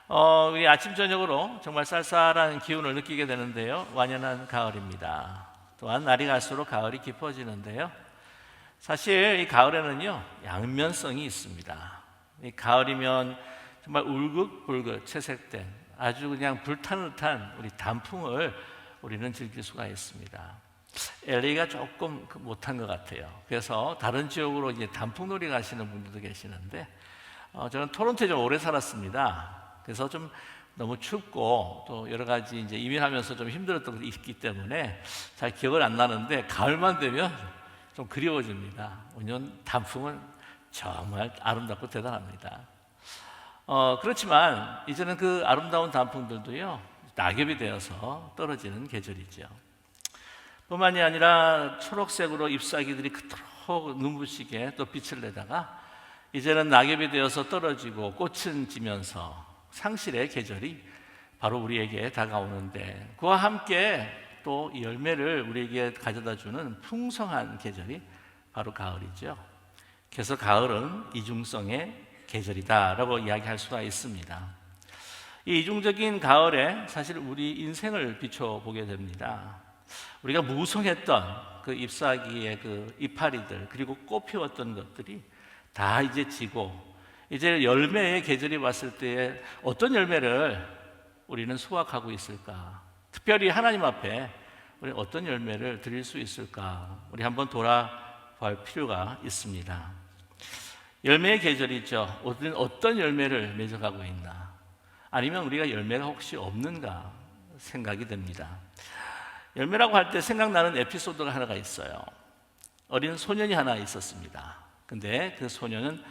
우리 아침 저녁으로 정말 쌀쌀한 기운을 느끼게 되는데요. 완연한 가을입니다. 또한 날이 갈수록 가을이 깊어지는데요. 사실 이 가을에는요, 양면성이 있습니다. 이 가을이면 정말 울긋불긋 채색된 아주 그냥 불타는 듯한 우리 단풍을 우리는 즐길 수가 있습니다. LA가 조금 못한 것 같아요. 그래서 다른 지역으로 이제 단풍놀이 가시는 분들도 계시는데, 저는 토론토에 좀 오래 살았습니다. 그래서 좀 너무 춥고 또 여러 가지 이제 이민하면서 좀 힘들었던 것이 있기 때문에 잘 기억을 안 나는데, 가을만 되면 좀 그리워집니다. 왜냐하면 단풍은 정말 아름답고 대단합니다. 그렇지만 이제는 그 아름다운 단풍들도요, 낙엽이 되어서 떨어지는 계절이죠. 뿐만이 아니라 초록색으로 잎사귀들이 그토록 눈부시게 또 빛을 내다가 이제는 낙엽이 되어서 떨어지고 꽃은 지면서 상실의 계절이 바로 우리에게 다가오는데, 그와 함께 또 열매를 우리에게 가져다 주는 풍성한 계절이 바로 가을이죠. 그래서 가을은 이중성의 계절이다라고 이야기할 수가 있습니다. 이 이중적인 가을에 사실 우리 인생을 비춰보게 됩니다. 우리가 무성했던 그 잎사귀의 그 이파리들, 그리고 꽃 피웠던 것들이 다 이제 지고, 이제 열매의 계절이 왔을 때에 어떤 열매를 우리는 수확하고 있을까? 특별히 하나님 앞에 우리 어떤 열매를 드릴 수 있을까? 우리 한번 돌아볼 필요가 있습니다. 열매의 계절이죠. 어떤 열매를 맺어가고 있나? 아니면 우리가 열매가 혹시 없는가 생각이 됩니다. 열매라고 할 때 생각나는 에피소드가 하나가 있어요. 어린 소년이 하나 있었습니다. 근데 그 소년은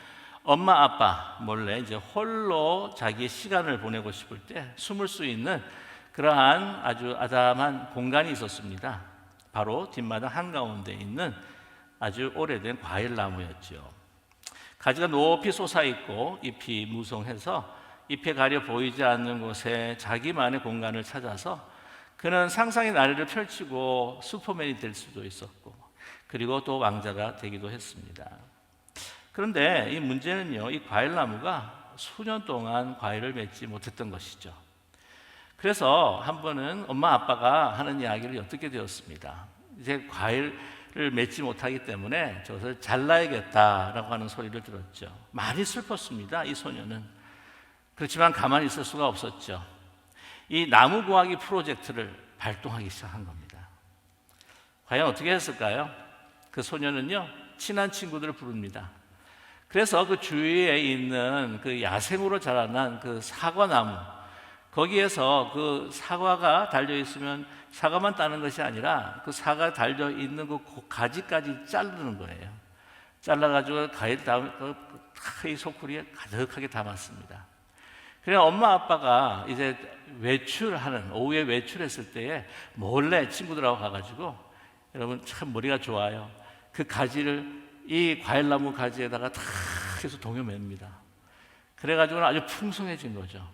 엄마 아빠 몰래 이제 홀로 자기의 시간을 보내고 싶을 때 숨을 수 있는 그러한 아주 아담한 공간이 있었습니다. 바로 뒷마당 한가운데 있는 아주 오래된 과일나무였죠. 가지가 높이 솟아있고 잎이 무성해서 잎에 가려 보이지 않는 곳에 자기만의 공간을 찾아서 그는 상상의 나래를 펼치고 슈퍼맨이 될 수도 있었고, 그리고 또 왕자가 되기도 했습니다. 그런데 이 문제는요, 이 과일나무가 수년 동안 과일을 맺지 못했던 것이죠. 그래서 한 번은 엄마 아빠가 하는 이야기를 엿듣게 되었습니다. 이제 과일을 맺지 못하기 때문에 저것을 잘라야겠다라고 하는 소리를 들었죠. 많이 슬펐습니다, 이 소녀는. 그렇지만 가만히 있을 수가 없었죠. 이 나무 구하기 프로젝트를 발동하기 시작한 겁니다. 과연 어떻게 했을까요? 그 소녀는요, 친한 친구들을 부릅니다. 그래서 그 주위에 있는 그 야생으로 자라난 그 사과나무, 거기에서 그 사과가 달려 있으면 사과만 따는 것이 아니라 그 사과 달려 있는 그 가지까지 자르는 거예요. 잘라가지고 과일 다음에 이 소쿠리에 가득하게 담았습니다. 그래 엄마 아빠가 이제 오후에 외출했을 때에 몰래 친구들하고 가가지고, 여러분 참 머리가 좋아요. 그 가지를 이 과일나무 가지에다가 다 해서 동여맵니다. 그래가지고는 아주 풍성해진 거죠.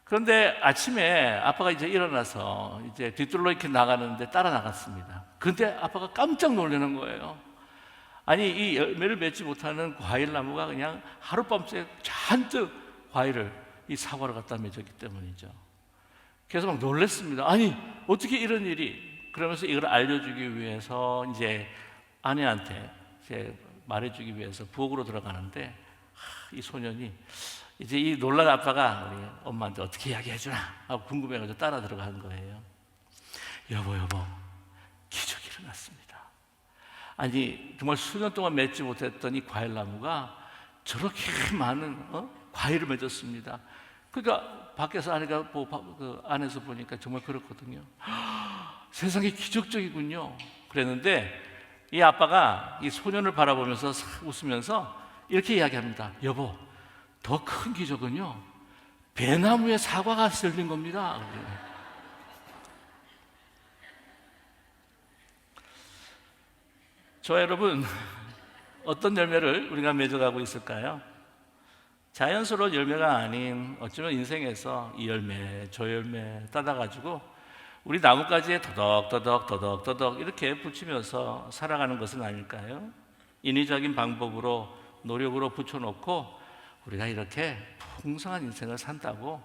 그런데 아침에 아빠가 이제 일어나서 이제 뒤뜰로 이렇게 나가는데 따라 나갔습니다. 그런데 아빠가 깜짝 놀라는 거예요. 아니, 이 열매를 맺지 못하는 과일나무가 그냥 하룻밤새 잔뜩 과일을 이 사과를 갖다 맺었기 때문이죠. 그래서 막 놀랐습니다. 아니, 어떻게 이런 일이? 그러면서 이걸 알려주기 위해서 이제 아내한테 이제 말해주기 위해서 부엌으로 들어가는데, 이 소년이 이제 이 놀란 아빠가 우리 엄마한테 어떻게 이야기해주나 하고 궁금해가지고 따라 들어간 거예요. 여보, 기적이 일어났습니다. 아니, 정말 수년 동안 맺지 못했던 이 과일나무가 저렇게 많은 과일을 맺었습니다. 그러니까 밖에서 안에서 보니까 정말 그렇거든요. 세상에 기적적이군요. 그랬는데 이 아빠가 이 소년을 바라보면서 웃으면서 이렇게 이야기합니다. 여보, 더 큰 기적은요, 배나무에 사과가 썰린 겁니다. 저 여러분, 어떤 열매를 우리가 맺어가고 있을까요? 자연스러운 열매가 아닌, 어쩌면 인생에서 이 열매, 저 열매 따다가지고 우리 나뭇가지에 더덕 이렇게 붙이면서 살아가는 것은 아닐까요? 인위적인 방법으로, 노력으로 붙여놓고 우리가 이렇게 풍성한 인생을 산다고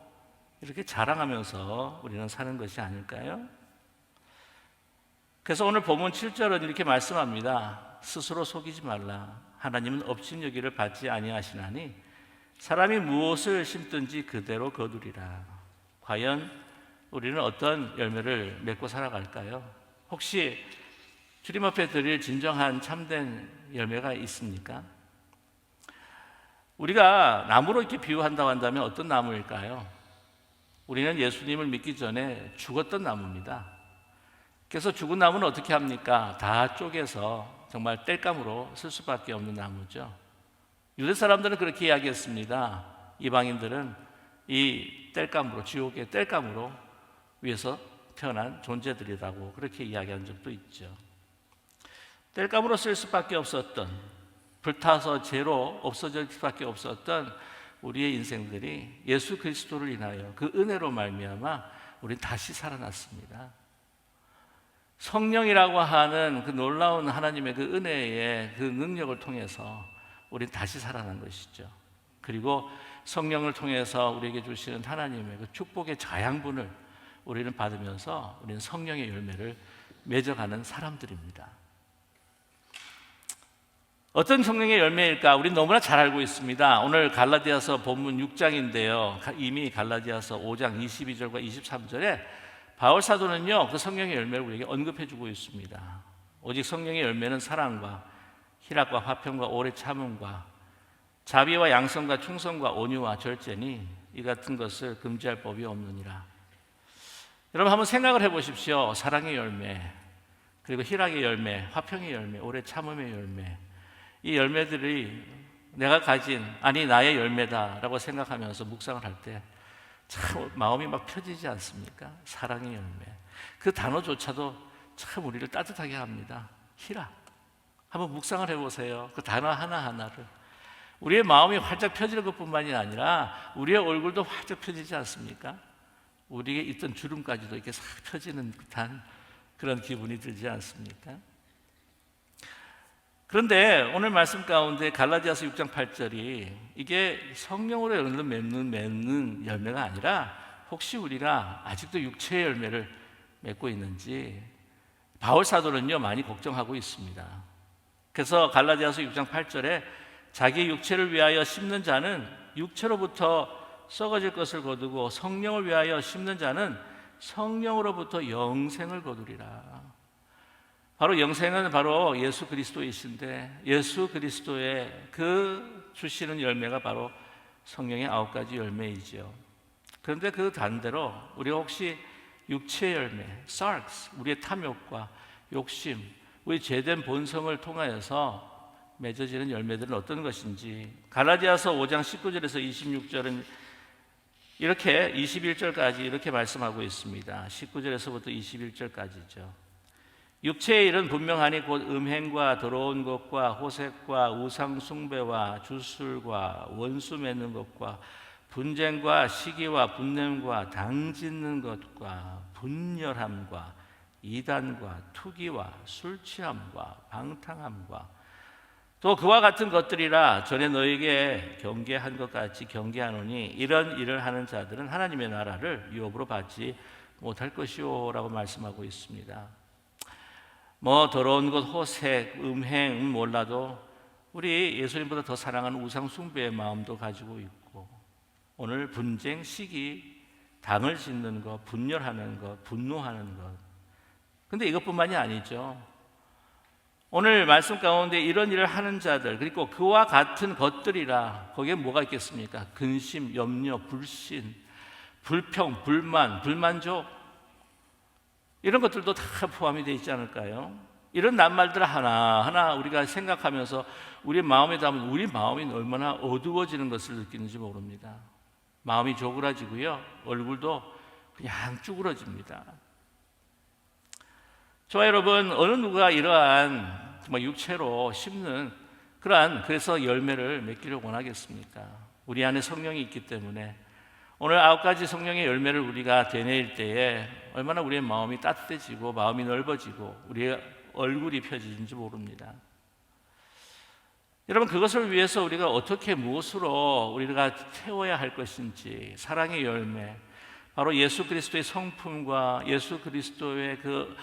이렇게 자랑하면서 우리는 사는 것이 아닐까요? 그래서 오늘 본문 7절은 이렇게 말씀합니다. 스스로 속이지 말라. 하나님은 업신여기를 받지 아니하시나니 사람이 무엇을 심든지 그대로 거두리라. 과연 우리는 어떤 열매를 맺고 살아갈까요? 혹시 주님 앞에 드릴 진정한 참된 열매가 있습니까? 우리가 나무로 이렇게 비유한다고 한다면 어떤 나무일까요? 우리는 예수님을 믿기 전에 죽었던 나무입니다. 그래서 죽은 나무는 어떻게 합니까? 다 쪼개서 정말 땔감으로 쓸 수밖에 없는 나무죠. 유대 사람들은 그렇게 이야기했습니다. 이방인들은 이 땔감으로, 지옥의 땔감으로 위에서 태어난 존재들이라고 그렇게 이야기한 적도 있죠. 땔감으로 쓸 수밖에 없었던, 불타서 죄로 없어질 수밖에 없었던 우리의 인생들이 예수 그리스도를 인하여 그 은혜로 말미암아 우리는 다시 살아났습니다. 성령이라고 하는 그 놀라운 하나님의 그 은혜의 그 능력을 통해서 우리는 다시 살아난 것이죠. 그리고 성령을 통해서 우리에게 주시는 하나님의 그 축복의 자양분을 우리는 받으면서 우리는 성령의 열매를 맺어가는 사람들입니다. 어떤 성령의 열매일까? 우리는 너무나 잘 알고 있습니다. 오늘 갈라디아서 본문 6장인데요. 이미 갈라디아서 5장 22절과 23절에 바울 사도는요, 그 성령의 열매를 우리에게 언급해주고 있습니다. 오직 성령의 열매는 사랑과 희락과 화평과 오래 참음과 자비와 양성과 충성과 온유와 절제니 이 같은 것을 금지할 법이 없느니라. 여러분 한번 생각을 해보십시오. 사랑의 열매, 그리고 희락의 열매, 화평의 열매, 오래 참음의 열매, 이 열매들이 내가 가진, 아니 나의 열매다라고 생각하면서 묵상을 할 때 참 마음이 막 펴지지 않습니까? 사랑의 열매, 그 단어조차도 참 우리를 따뜻하게 합니다. 희락, 한번 묵상을 해보세요. 그 단어 하나하나를. 우리의 마음이 활짝 펴지는 것뿐만이 아니라 우리의 얼굴도 활짝 펴지지 않습니까? 우리에게 있던 주름까지도 이렇게 싹 펴지는 듯한 그런 기분이 들지 않습니까? 그런데 오늘 말씀 가운데 갈라디아서 6장 8절이 이게 성령으로 맺는 열매가 아니라 혹시 우리가 아직도 육체의 열매를 맺고 있는지 바울 사도는요 많이 걱정하고 있습니다. 그래서 갈라디아서 6장 8절에 자기 육체를 위하여 심는 자는 육체로부터 썩어질 것을 거두고 성령을 위하여 심는 자는 성령으로부터 영생을 거두리라. 바로 영생은 바로 예수 그리스도이신데 예수 그리스도의 그 주시는 열매가 바로 성령의 9가지 열매이죠. 그런데 그 반대로 우리가 혹시 육체의 열매, sarx, 우리의 탐욕과 욕심, 우리 죄된 본성을 통하여서 맺어지는 열매들은 어떤 것인지 갈라디아서 5장 19절에서 26절은 이렇게 21절까지 이렇게 말씀하고 있습니다. 19절에서부터 21절까지죠. 육체의 일은 분명하니 곧 음행과 더러운 것과 호색과 우상 숭배와 주술과 원수 맺는 것과 분쟁과 시기와 분냄과 당짓는 것과 분열함과 이단과 투기와 술 취함과 방탕함과 또 그와 같은 것들이라 전에 너에게 경계한 것 같이 경계하노니 이런 일을 하는 자들은 하나님의 나라를 유업으로 받지 못할 것이오 라고 말씀하고 있습니다. 뭐 더러운 것, 호색, 음행 몰라도 우리 예수님보다 더 사랑하는 우상 숭배의 마음도 가지고 있고 오늘 분쟁, 시기, 당을 짓는 것, 분열하는 것, 분노하는 것. 근데 이것뿐만이 아니죠. 오늘 말씀 가운데 이런 일을 하는 자들 그리고 그와 같은 것들이라 거기에 뭐가 있겠습니까? 근심, 염려, 불신, 불평, 불만, 불만족 이런 것들도 다 포함이 되어 있지 않을까요? 이런 낱말들 하나하나 우리가 생각하면서 우리 마음에 담은 우리 마음이 얼마나 어두워지는 것을 느끼는지 모릅니다. 마음이 조그라지고요. 얼굴도 그냥 쭈그러집니다. 저와 여러분, 어느 누가 이러한 정말 육체로 심는 그래서 열매를 맺기를 원하겠습니까? 우리 안에 성령이 있기 때문에 오늘 9가지 성령의 열매를 우리가 되뇌일 때에 얼마나 우리의 마음이 따뜻해지고 마음이 넓어지고 우리의 얼굴이 펴지는지 모릅니다. 여러분, 그것을 위해서 우리가 어떻게 무엇으로 우리가 채워야 할 것인지, 사랑의 열매, 바로 예수 그리스도의 성품과 예수 그리스도의 그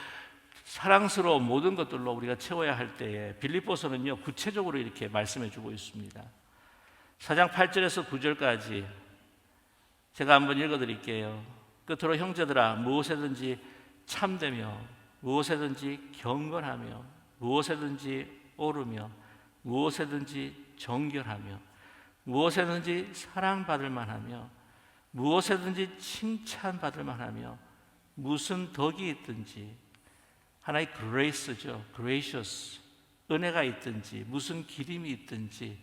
사랑스러운 모든 것들로 우리가 채워야 할 때에 빌립보서는요 구체적으로 이렇게 말씀해 주고 있습니다. 4장 8절에서 9절까지 제가 한번 읽어드릴게요. 끝으로 형제들아, 무엇에든지 참되며 무엇에든지 경건하며 무엇에든지 옳으며 무엇에든지 정결하며 무엇에든지 사랑받을 만하며 무엇에든지 칭찬받을 만하며 무슨 덕이 있든지, 하나의 grace죠, gracious, 은혜가 있든지 무슨 기림이 있든지.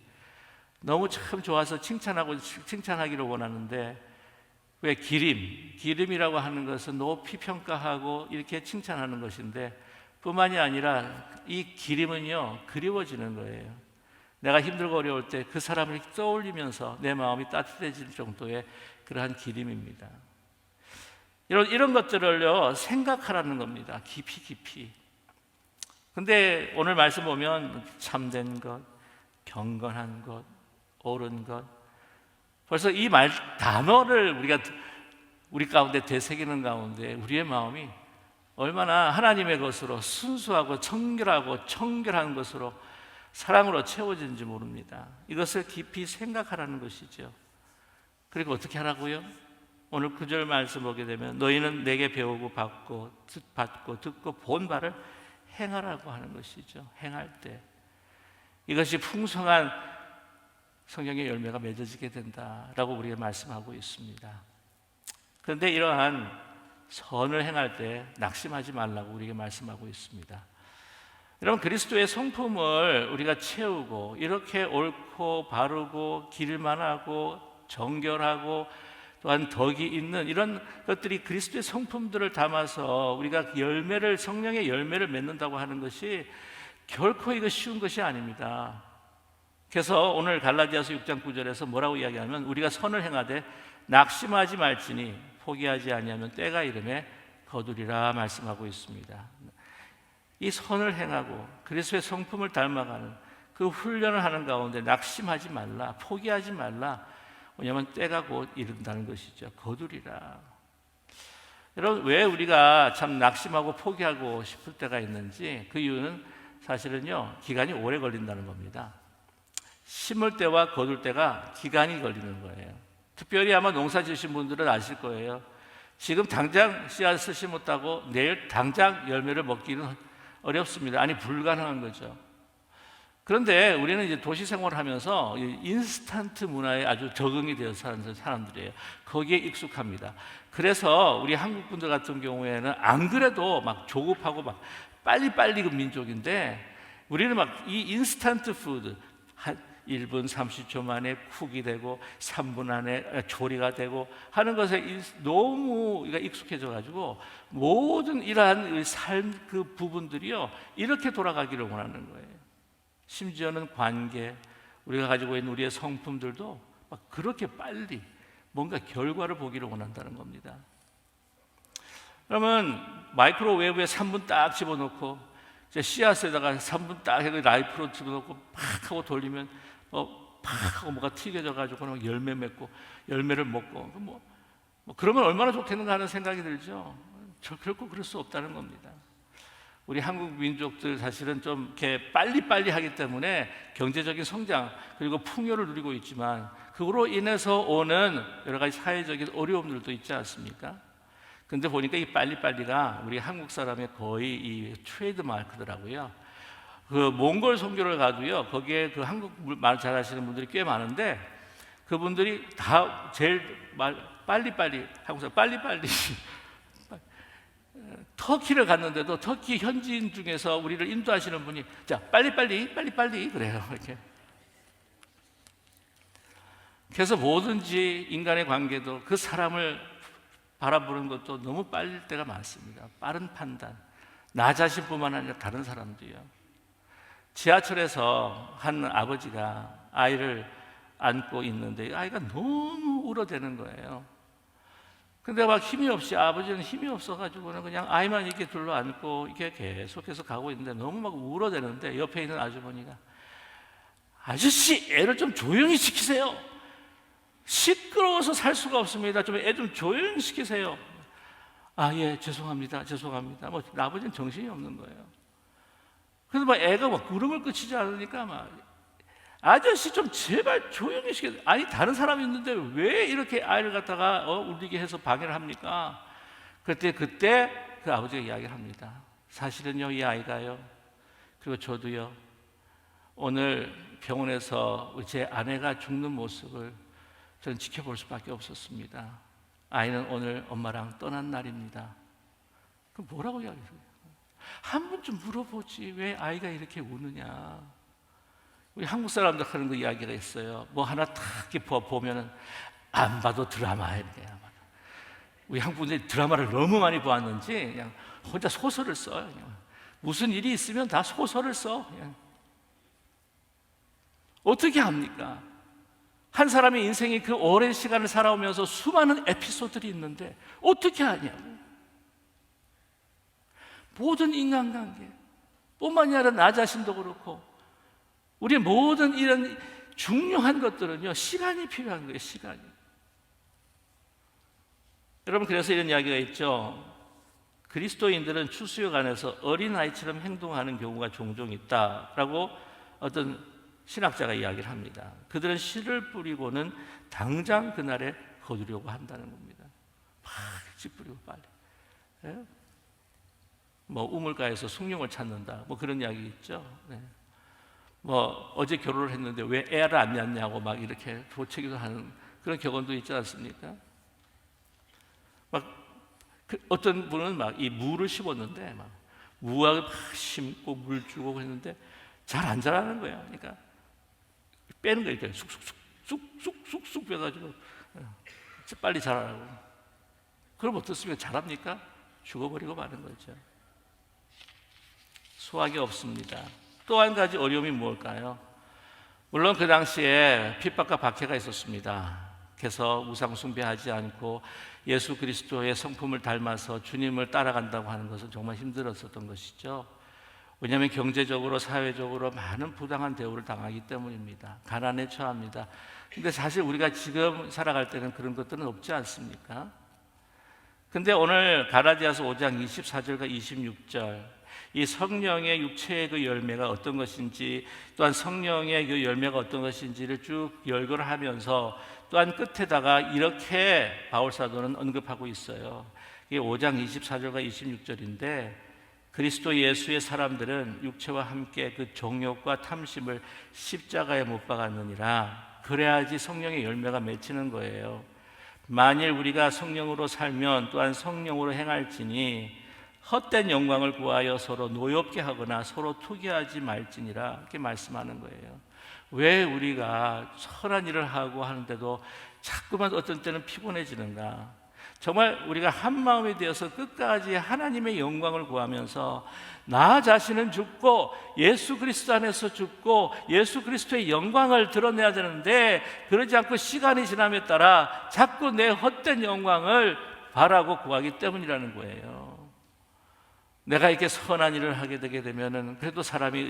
너무 참 좋아서 칭찬하기를 원하는데, 왜 기림이라고 하는 것은 높이 평가하고 이렇게 칭찬하는 것인데, 뿐만이 아니라 이 기림은요 그리워지는 거예요. 내가 힘들고 어려울 때 그 사람을 떠올리면서 내 마음이 따뜻해질 정도의 그러한 기림입니다. 이런 것들을요 생각하라는 겁니다. 깊이. 근데 오늘 말씀 보면 참된 것, 경건한 것, 옳은 것, 벌써 이 단어를 우리 가운데 되새기는 가운데 우리의 마음이 얼마나 하나님의 것으로 순수하고 청결한 것으로 사랑으로 채워진지 모릅니다. 이것을 깊이 생각하라는 것이죠. 그리고 어떻게 하라고요? 오늘 9절 말씀 보게 되면 너희는 내게 배우고 받고 듣고 본 바를 행하라고 하는 것이죠. 행할 때 이것이 풍성한 성경의 열매가 맺어지게 된다라고 우리가 말씀하고 있습니다. 그런데 이러한 선을 행할 때 낙심하지 말라고 우리에게 말씀하고 있습니다. 여러분, 그리스도의 성품을 우리가 채우고 이렇게 옳고 바르고 길만하고 정결하고 또한 덕이 있는 이런 것들이 그리스도의 성품들을 담아서 우리가 성령의 열매를 맺는다고 하는 것이 결코 이거 쉬운 것이 아닙니다. 그래서 오늘 갈라디아서 6장 9절에서 뭐라고 이야기하면 우리가 선을 행하되 낙심하지 말지니 포기하지 아니하면 때가 이름에 거두리라 말씀하고 있습니다. 이 선을 행하고 그리스도의 성품을 닮아가는 그 훈련을 하는 가운데 낙심하지 말라, 포기하지 말라. 왜냐하면 때가 곧 이른다는 것이죠. 거두리라. 여러분, 왜 우리가 참 낙심하고 포기하고 싶을 때가 있는지 그 이유는 사실은요 기간이 오래 걸린다는 겁니다. 심을 때와 거둘 때가 기간이 걸리는 거예요. 특별히 아마 농사 지으신 분들은 아실 거예요. 지금 당장 씨앗을 심었다고 내일 당장 열매를 먹기는 어렵습니다. 아니 불가능한 거죠. 그런데 우리는 이제 도시 생활을 하면서 인스턴트 문화에 아주 적응이 되어 사는 사람들이에요. 거기에 익숙합니다. 그래서 우리 한국 분들 같은 경우에는 안 그래도 막 조급하고 막 빨리빨리 그 민족인데, 우리는 막 이 인스턴트 푸드 1분 30초 만에 쿡이 되고 3분 안에 조리가 되고 하는 것에 너무 익숙해져 가지고 모든 이러한 삶 그 부분들이요 이렇게 돌아가기를 원하는 거예요. 심지어는 관계, 우리가 가지고 있는 우리의 성품들도 막 그렇게 빨리 뭔가 결과를 보기를 원한다는 겁니다. 그러면 마이크로웨이브에 3분 딱 집어넣고 씨앗에다가 3분 딱 해서 라이프로 집어넣고 팍 하고 돌리면 팍 하고 뭐가 튀겨져 가지고 열매 맺고 열매를 먹고 뭐 그러면 얼마나 좋겠는가 하는 생각이 들죠. 결코 그럴 수 없다는 겁니다. 우리 한국 민족들 사실은 좀 이렇게 빨리빨리 하기 때문에 경제적인 성장 그리고 풍요를 누리고 있지만 그로 인해서 오는 여러 가지 사회적인 어려움들도 있지 않습니까? 근데 보니까 이 빨리빨리가 우리 한국 사람의 거의 이 트레이드 마크더라고요. 그 몽골 선교를 가도요 거기에 그 한국말 잘하시는 분들이 꽤 많은데 그분들이 다 제일 빨리빨리 한국 사람 빨리빨리 터키를 갔는데도 터키 현지인 중에서 우리를 인도하시는 분이 자 빨리빨리 그래요. 이렇게. 그래서 뭐든지 인간의 관계도 그 사람을 바라보는 것도 너무 빨릴 때가 많습니다. 빠른 판단, 나 자신뿐만 아니라 다른 사람도요. 지하철에서 한 아버지가 아이를 안고 있는데 아이가 너무 울어대는 거예요. 근데 막 힘이 없이, 아버지는 힘이 없어가지고는 그냥 아이만 이렇게 둘러 안고 이렇게 계속해서 가고 있는데 너무 막 울어대는데 옆에 있는 아주머니가 아저씨, 애를 좀 조용히 시키세요. 시끄러워서 살 수가 없습니다. 좀 애 좀 조용히 시키세요. 아, 예, 죄송합니다. 죄송합니다. 뭐 아버지는 정신이 없는 거예요. 그래서 막 애가 막 구름을 그치지 않으니까 막 아저씨 좀 제발 조용히 시키세요. 아니, 다른 사람이 있는데 왜 이렇게 아이를 갖다가 울리게 해서 방해를 합니까? 그때 그 아버지가 이야기를 합니다. 사실은요, 이 아이가요, 그리고 저도요, 오늘 병원에서 제 아내가 죽는 모습을 저는 지켜볼 수밖에 없었습니다. 아이는 오늘 엄마랑 떠난 날입니다. 그럼 뭐라고 이야기해요? 한 번쯤 물어보지 왜 아이가 이렇게 우느냐. 우리 한국 사람들 하는 그 이야기가 있어요. 뭐 하나 탁 이렇게 보면은 안 봐도 드라마야 이렇게. 우리 한국 분들이 드라마를 너무 많이 보았는지 그냥 혼자 소설을 써요. 그냥. 무슨 일이 있으면 다 소설을 써. 그냥. 어떻게 합니까? 한 사람의 인생이 그 오랜 시간을 살아오면서 수많은 에피소드들이 있는데 어떻게 하냐고. 모든 인간관계 뿐만이 아니라 나 자신도 그렇고 우리의 모든 이런 중요한 것들은요, 시간이 필요한 거예요. 시간이. 여러분, 그래서 이런 이야기가 있죠. 그리스도인들은 추수욕 안에서 어린아이처럼 행동하는 경우가 종종 있다라고 어떤 신학자가 이야기를 합니다. 그들은 씨를 뿌리고는 당장 그날에 거두려고 한다는 겁니다. 막 씨 뿌리고 빨리. 예? 뭐 우물가에서 숭늉을 찾는다. 뭐 그런 이야기 있죠. 네. 뭐 어제 결혼을 했는데 왜 애를 안 낳냐고 막 이렇게 도책이도 하는 그런 경험도 있지 않습니까? 막 어떤 분은 막 이 무를 심었는데 막 무하고 막 심고 물 주고 했는데 잘 안 자라는 거야. 그러니까 빼는 거야. 이렇게 쑥쑥쑥쑥쑥 빼가지고 빨리 자라라고. 그럼 어떻습니까? 자랍니까? 죽어버리고 마는 거죠. 수확이 없습니다. 또 한 가지 어려움이 무엇일까요? 물론 그 당시에 핍박과 박해가 있었습니다. 그래서 우상 숭배하지 않고 예수 그리스도의 성품을 닮아서 주님을 따라간다고 하는 것은 정말 힘들었었던 것이죠. 왜냐하면 경제적으로 사회적으로 많은 부당한 대우를 당하기 때문입니다. 가난에 처합니다. 근데 사실 우리가 지금 살아갈 때는 그런 것들은 없지 않습니까? 근데 오늘 갈라디아서 5장 24절과 26절 이 성령의 육체의 그 열매가 어떤 것인지 또한 성령의 그 열매가 어떤 것인지를 쭉 열거를 하면서 또한 끝에다가 이렇게 바울 사도는 언급하고 있어요. 이게 5장 24절과 26절인데 그리스도 예수의 사람들은 육체와 함께 그 정욕과 탐심을 십자가에 못 박았느니라. 그래야지 성령의 열매가 맺히는 거예요. 만일 우리가 성령으로 살면 또한 성령으로 행할지니 헛된 영광을 구하여 서로 노엽게 하거나 서로 투기하지 말지니라 이렇게 말씀하는 거예요. 왜 우리가 선한 일을 하고 하는데도 자꾸만 어떤 때는 피곤해지는가? 정말 우리가 한 마음이 되어서 끝까지 하나님의 영광을 구하면서 나 자신은 죽고 예수 그리스도 안에서 죽고 예수 그리스도의 영광을 드러내야 되는데 그러지 않고 시간이 지남에 따라 자꾸 내 헛된 영광을 바라고 구하기 때문이라는 거예요. 내가 이렇게 선한 일을 하게 되게 되면은 그래도 사람이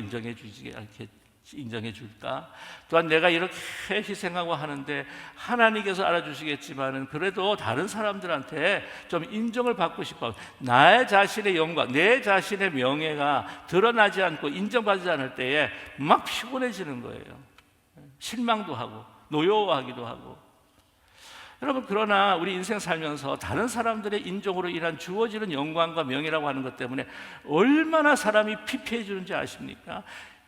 인정해 줄까? 또한 내가 이렇게 희생하고 하는데 하나님께서 알아주시겠지만은 그래도 다른 사람들한테 좀 인정을 받고 싶어. 나의 자신의 영광, 내 자신의 명예가 드러나지 않고 인정받지 않을 때에 막 피곤해지는 거예요. 실망도 하고 노여워하기도 하고. 여러분, 그러나 우리 인생 살면서 다른 사람들의 인정으로 인한 주어지는 영광과 명예라고 하는 것 때문에 얼마나 사람이 피폐해 주는지 아십니까?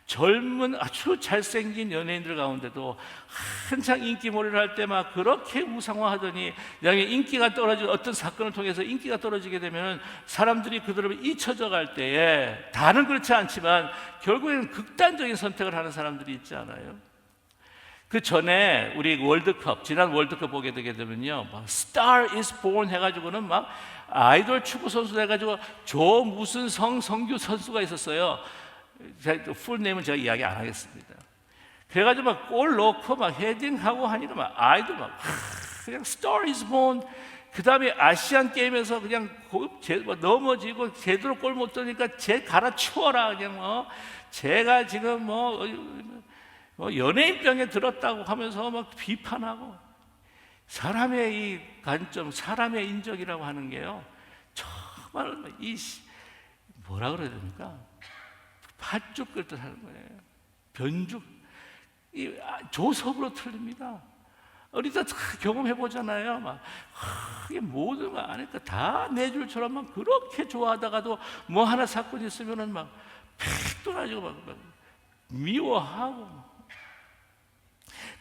젊은 아주 잘생긴 연예인들 가운데도 한창 인기몰이를 할 때 막 그렇게 우상화하더니 나중에 인기가 떨어지고 어떤 사건을 통해서 인기가 떨어지게 되면 사람들이 그들을 잊혀져 갈 때에 다는 그렇지 않지만 결국에는 극단적인 선택을 하는 사람들이 있지 않아요? 그 전에 우리 월드컵, 지난 월드컵 보게 되게 되면요, 막 Star is Born 해가지고는 막 아이돌 축구 선수 해가지고 조 무슨 성규 선수가 있었어요. 풀 네임은 제가 이야기 안 하겠습니다. 그래가지고 막 골 넣고 막 헤딩하고 하니까 막 아이돌 막 그냥 Star is Born. 그 다음에 아시안 게임에서 그냥 넘어지고 제대로 골 못 넣으니까 쟤 갈아치워라 그냥 뭐 제가 지금 뭐 연예인병에 들었다고 하면서 막 비판하고, 사람의 이 관점, 사람의 인적이라고 하는 게요, 정말 뭐라 그래야 됩니까? 팥죽 끓듯 하는 거예요. 변죽, 조석으로 틀립니다. 우리도 다 경험해 보잖아요. 이게 모든 거 아니까 다 내 줄처럼 막 그렇게 좋아하다가도 뭐 하나 사건이 있으면은 막 팩도 나지고 막 미워하고,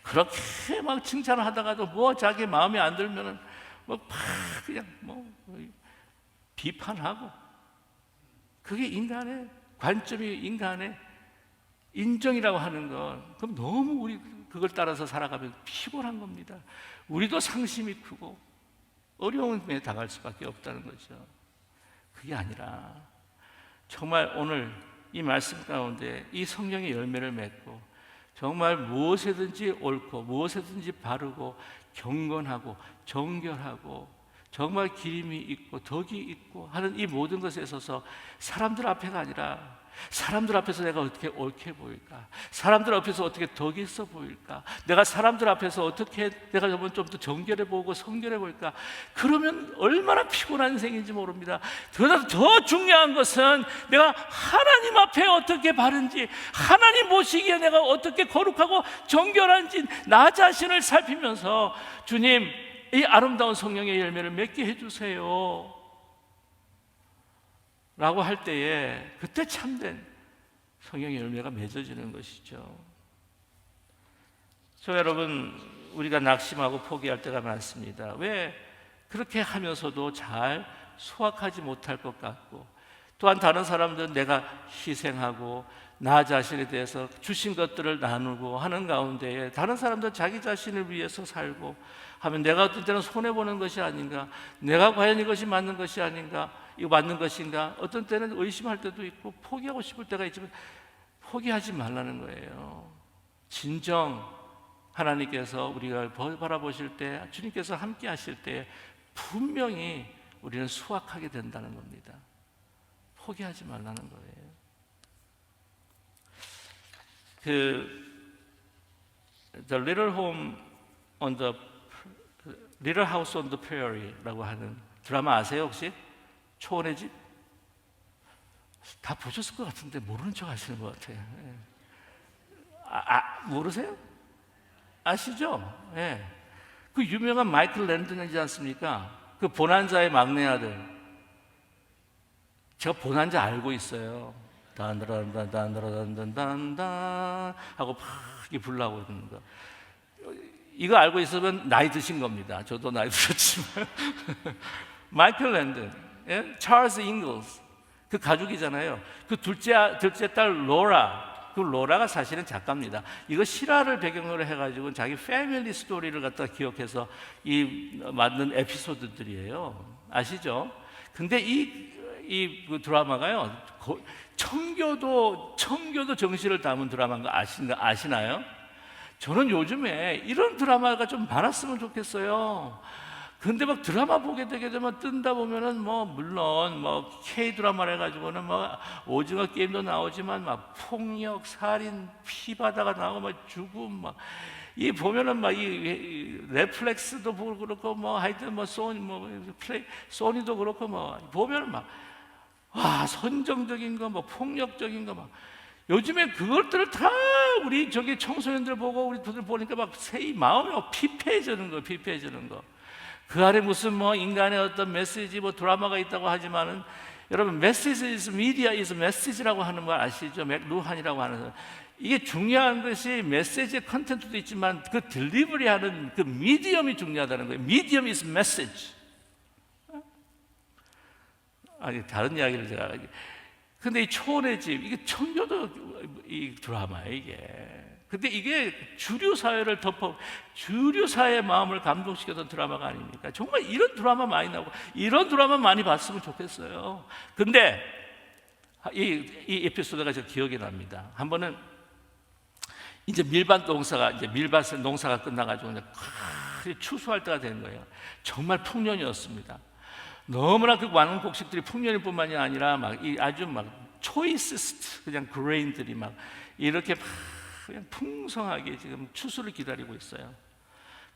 그렇게 막 칭찬을 하다가도 뭐 자기 마음에 안 들면은 그냥 비판하고. 그게 인간의 관점이, 인간의 인정이라고 하는 것. 그럼 너무 우리 그걸 따라서 살아가면 피곤한 겁니다. 우리도 상심이 크고 어려움에 당할 수밖에 없다는 거죠. 그게 아니라 정말 오늘 이 말씀 가운데 이 성령의 열매를 맺고 정말 무엇이든지 옳고 무엇이든지 바르고 경건하고 정결하고 정말 기림이 있고 덕이 있고 하는 이 모든 것에 있어서 사람들 앞에가 아니라 사람들 앞에서 내가 어떻게 옳게 보일까? 사람들 앞에서 어떻게 덕이 있어 보일까? 내가 사람들 앞에서 어떻게 내가 좀 더 정결해 보고 성결해 보일까? 그러면 얼마나 피곤한 인생인지 모릅니다. 그러나 더 중요한 것은 내가 하나님 앞에 어떻게 바른지, 하나님 보시기에 내가 어떻게 거룩하고 정결한지 나 자신을 살피면서 주님, 이 아름다운 성령의 열매를 맺게 해주세요 라고 할 때에 그때 참된 성령의 열매가 맺어지는 것이죠. 저 여러분, 우리가 낙심하고 포기할 때가 많습니다. 왜 그렇게 하면서도 잘 수확하지 못할 것 같고, 또한 다른 사람들은 내가 희생하고 나 자신에 대해서 주신 것들을 나누고 하는 가운데에 다른 사람들은 자기 자신을 위해서 살고 하면 내가 어떤 때는 손해보는 것이 아닌가, 내가 과연 이것이 맞는 것이 아닌가, 이거 맞는 것인가, 어떤 때는 의심할 때도 있고 포기하고 싶을 때가 있지만 포기하지 말라는 거예요. 진정 하나님께서 우리가 바라보실 때, 주님께서 함께 하실 때 분명히 우리는 수확하게 된다는 겁니다. 포기하지 말라는 거예요. The Little Home on the Little House on the Prairie라고 하는 드라마 아세요 혹시? 초원의 집? 다 보셨을 것 같은데 모르는 척 하시는 것 같아요. 모르세요? 아시죠? 예. 그 유명한 마이클 랜던이지 않습니까? 그 보난자의 막내 아들. 제가 보난자 알고 있어요. 단다란단단단단단 하고 막 불나고 있는 거. 이거 알고 있으면 나이 드신 겁니다. 저도 나이 들었지만. 마이클 랜던, 예? 찰스 잉글스, 그 가족이잖아요. 그 둘째 딸 로라, 그 로라가 사실은 작가입니다. 이거 실화를 배경으로 해가지고 자기 패밀리 스토리를 갖다 기억해서 만든 에피소드들이에요. 아시죠? 근데 그 드라마가요, 청교도 정신을 담은 드라마인 거 아시나요? 저는 요즘에 이런 드라마가 좀 많았으면 좋겠어요. 근데 막 드라마 보게 되게 되면 뜬다 보면은 물론 K 드라마를 해가지고는 오징어 게임도 나오지만 폭력, 살인, 피바다가 나오고 죽음 이 보면은 이 넷플릭스도 그렇고 하여튼 소니도 그렇고 보면은 선정적인 거 폭력적인 거 요즘에 그것들을 다 우리 청소년들 보고 우리들 보니까 마음이 피폐해지는 거. 그 안에 무슨 인간의 어떤 메시지 드라마가 있다고 하지만은 여러분, 메시지 is media is message라고 하는 거 아시죠? 맥루한이라고 하는 이게 중요한 것이 메시지의 컨텐츠도 있지만 그 딜리버리 하는 그 미디엄이 중요하다는 거예요. medium is message. 다른 이야기를 제가. 근데 이 초원의 집, 이게 청교도 이 드라마예요, 이게. 근데 이게 주류 사회의 마음을 감동시켰던 드라마가 아닙니까? 정말 이런 드라마 많이 나오고 이런 드라마 많이 봤으면 좋겠어요. 근데 이 에피소드가 저 기억이 납니다. 한 번은 이제 밀밭 농사가 끝나가지고 추수할 때가 된 거예요. 정말 풍년이었습니다. 너무나 그 많은 곡식들이 풍년일 뿐만이 아니라 아주 초이스트 그냥 그레인들이 이렇게 그냥 풍성하게 지금 추수를 기다리고 있어요.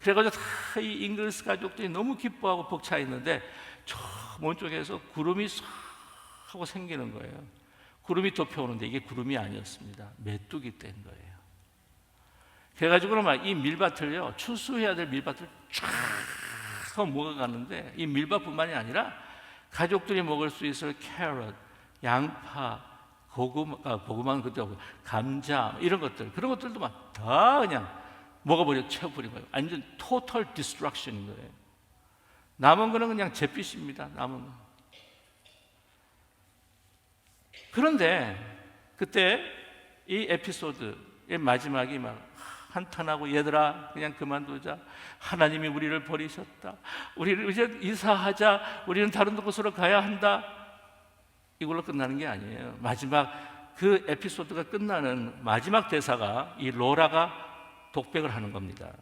그래가지고 다 이 잉글스 가족들이 너무 기뻐하고 벅차 있는데 저 먼 쪽에서 구름이 싹 하고 생기는 거예요. 구름이 덮여오는데 이게 구름이 아니었습니다. 메뚜기 떼인 거예요. 그래가지고는 막 이 밀밭을요, 추수해야 될 밀밭을 쫙 먹어가는데 이 밀밭뿐만이 아니라 가족들이 먹을 수 있을 캐럿, 양파, 고구마는 그때고 감자 이런 것들, 그런 것들도 막 다 그냥 먹어버려 채워버린 거예요. 완전 토탈 디스트럭션인 거예요. 남은 거는 그냥 잿빛입니다. 남은 거. 그런데 그때 이 에피소드의 마지막이 막 한탄하고 얘들아 그냥 그만두자. 하나님이 우리를 버리셨다. 우리를 이제 이사하자. 우리는 다른 곳으로 가야 한다. 이걸로 끝나는 게 아니에요. 마지막 그 에피소드가 끝나는 마지막 대사가 이 로라가 독백을 하는 겁니다.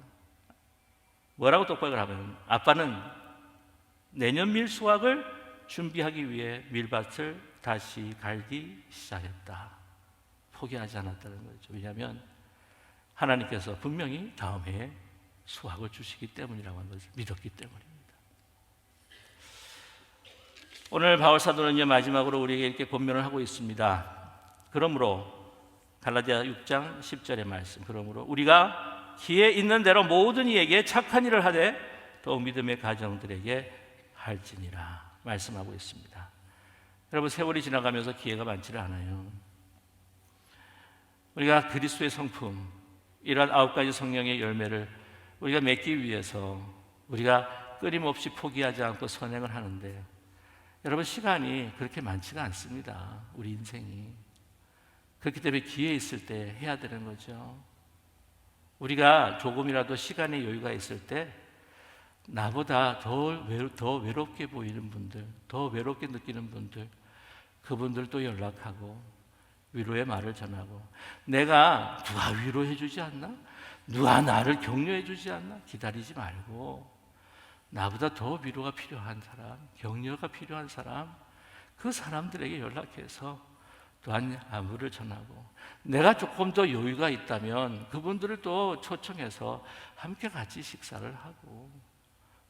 뭐라고 독백을 하면 아빠는 내년 밀 수확을 준비하기 위해 밀밭을 다시 갈기 시작했다. 포기하지 않았다는 거죠. 왜냐하면 하나님께서 분명히 다음 해에 수확을 주시기 때문이라고 하는 것을 믿었기 때문입니다. 오늘 바울 사도는요, 마지막으로 우리에게 이렇게 권면을 하고 있습니다. 그러므로 갈라디아 6장 10절의 말씀, 그러므로 우리가 기회 있는 대로 모든 이에게 착한 일을 하되 더욱 믿음의 가정들에게 할지니라 말씀하고 있습니다. 여러분, 세월이 지나가면서 기회가 많지는 않아요. 우리가 그리스도의 성품, 이러한 9가지 성령의 열매를 우리가 맺기 위해서 우리가 끊임없이 포기하지 않고 선행을 하는데, 여러분, 시간이 그렇게 많지가 않습니다. 우리 인생이. 그렇기 때문에 기회 있을 때 해야 되는 거죠. 우리가 조금이라도 시간의 여유가 있을 때 나보다 더 외롭게 보이는 분들, 더 외롭게 느끼는 분들, 그분들도 연락하고 위로의 말을 전하고, 내가 누가 위로해 주지 않나? 누가 나를 격려해 주지 않나? 기다리지 말고 나보다 더 위로가 필요한 사람, 격려가 필요한 사람, 그 사람들에게 연락해서 또한 안부를 전하고, 내가 조금 더 여유가 있다면 그분들을 또 초청해서 함께 같이 식사를 하고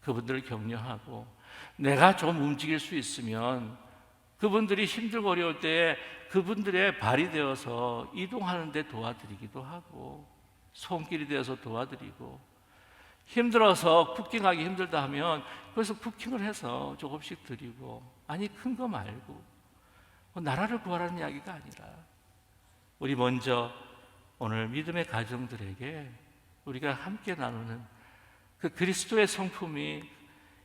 그분들을 격려하고, 내가 좀 움직일 수 있으면 그분들이 힘들고 어려울 때에 그분들의 발이 되어서 이동하는 데 도와드리기도 하고, 손길이 되어서 도와드리고, 힘들어서 쿠킹하기 힘들다 하면 그래서 쿠킹을 해서 조금씩 드리고, 아니 큰 거 말고 나라를 구하라는 이야기가 아니라 우리 먼저 오늘 믿음의 가정들에게 우리가 함께 나누는 그 그리스도의 성품이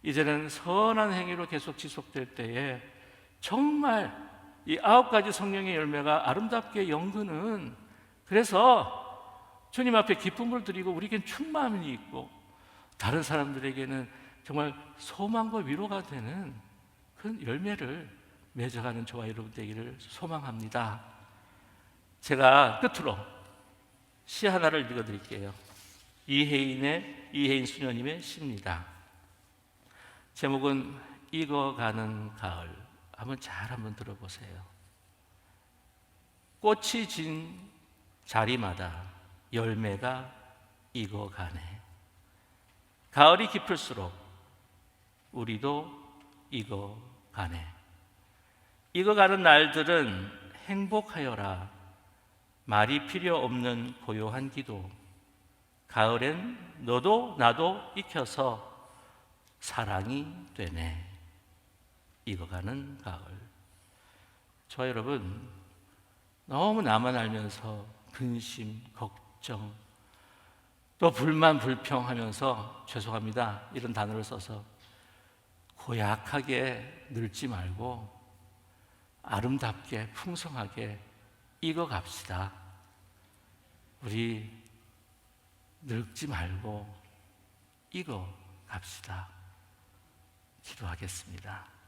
이제는 선한 행위로 계속 지속될 때에 정말 이 9가지 성령의 열매가 아름답게 연근은, 그래서 주님 앞에 기쁨을 드리고 우리에겐 충만이 있고 다른 사람들에게는 정말 소망과 위로가 되는 그런 열매를 맺어가는 저와 여러분 되기를 소망합니다. 제가 끝으로 시 하나를 읽어드릴게요. 이혜인 수녀님의 시입니다. 제목은 익어가는 가을. 한번 들어보세요. 꽃이 진 자리마다 열매가 익어가네. 가을이 깊을수록 우리도 익어가네. 익어가는 날들은 행복하여라. 말이 필요 없는 고요한 기도. 가을엔 너도 나도 익혀서 사랑이 되네. 익어가는 가을. 저 여러분, 너무 나만 알면서 근심, 걱정, 또 불만, 불평하면서, 죄송합니다, 이런 단어를 써서 고약하게 늙지 말고 아름답게 풍성하게 익어갑시다. 우리 늙지 말고 익어갑시다. 기도하겠습니다.